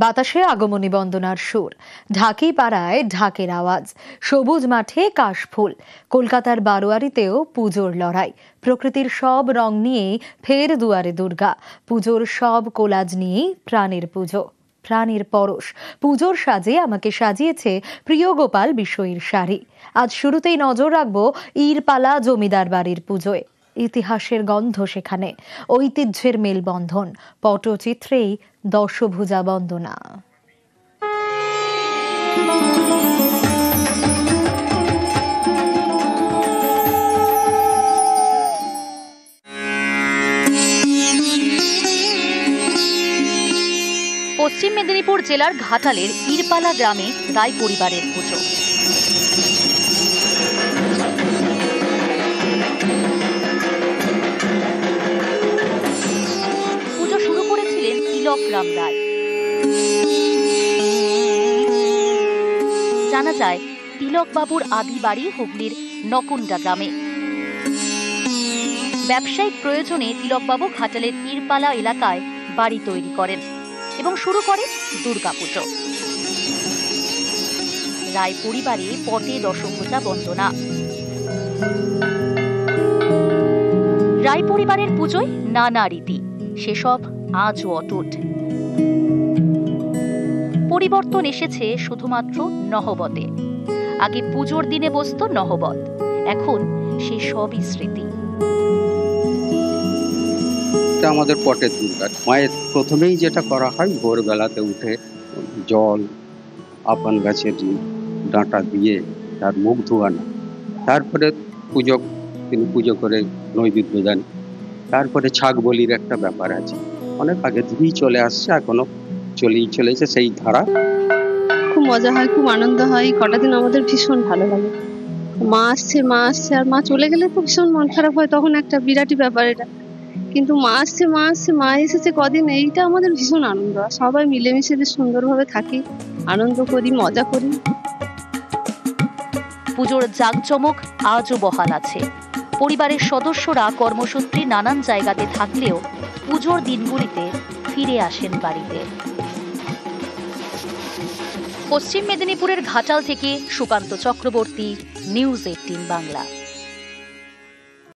বাতাসে আগমনী বন্দনার সুর, ঢাকি পাড়ায় ঢাকের আওয়াজ, সবুজ মাঠে কাশফুল। কলকাতার বারোয়ারিতেও পুজোর লড়াই। প্রকৃতির সব রং নিয়েই ফের দুয়ারে দুর্গা। পুজোর সব কোলাজ নিয়েই প্রাণের পুজো, প্রাণের পরশ। পুজোর সাজে আমাকে সাজিয়েছে প্রিয় গোপাল বিষয়ীর শাড়ি। আজ শুরুতেই নজর রাখবো ইরপালা জমিদার বাড়ির পুজোয়। ইতিহাসের গন্ধ সেখানে, ঐতিহ্যের মেলবন্ধন, পটচিত্রেই দশভুজা বন্দনা। পশ্চিম মেদিনীপুর জেলার ঘাটালের ইরপালা গ্রামে রায় পরিবারের পুজো। পুজো শুরু করেছিলেন তিলক রাম রায়। জানা যায়, তিলক বাবুর আদি বাড়ি হুগলির নকুন্ডা গ্রামে। ব্যবসায়িক প্রয়োজনে তিলকবাবু ঘাটালের ইরপালা এলাকায় বাড়ি তৈরি করেন এবং শুরু করেন দুর্গাপুজো। রায় পরিবারে পটে দশভুজা বন্দনা। রায় পরিবারের পুজোয় নানা রীতি, সেসব আজও অটুট। পরিবর্তন এসেছে শুধুমাত্র নহবতে। আগে পুজোর দিনে বসত নহবত, এখন সে সবই স্মৃতি। আমাদের পটের দুর্গা মায়ের প্রথমেই যেটা করা হয়, ভোরবেলাতে উঠে জল আপন গাছের ডাঁটা দিয়ে তার মুখ ধোয়ানো, তারপরে তিনি পুজো করে নৈবেদ্য দেন। তারপরে ছাগ বলির একটা ব্যাপার আছে, অনেক আগে থেকেই চলে আসছে, এখনো চলেই চলেছে সেই ধারা। খুব মজা হয়, খুব আনন্দ হয়। কটা দিন আমাদের ভীষণ ভালো লাগে। মা আসছে আর মা চলে গেলে তো ভীষণ মন খারাপ হয়, তখন একটা বিরাটি ব্যাপার এটা। কিন্তু মা আসছে মা এসেছে কদিন, এইটা আমাদের ভীষণ আনন্দ। সবাই মিলেমিশে বেশ সুন্দরভাবে থাকি, আনন্দ করি, মজা করি। পুজোর জাঁকজমক আজও বহাল আছে। পরিবারের সদস্যরা কর্মসূত্রে নানান জায়গাতে থাকলেও পুজোর দিনগুলিতে ফিরে আসেন বাড়িতে। পশ্চিম মেদিনীপুরের ঘাটাল থেকে সুকান্ত চক্রবর্তী, নিউজ 18 বাংলা।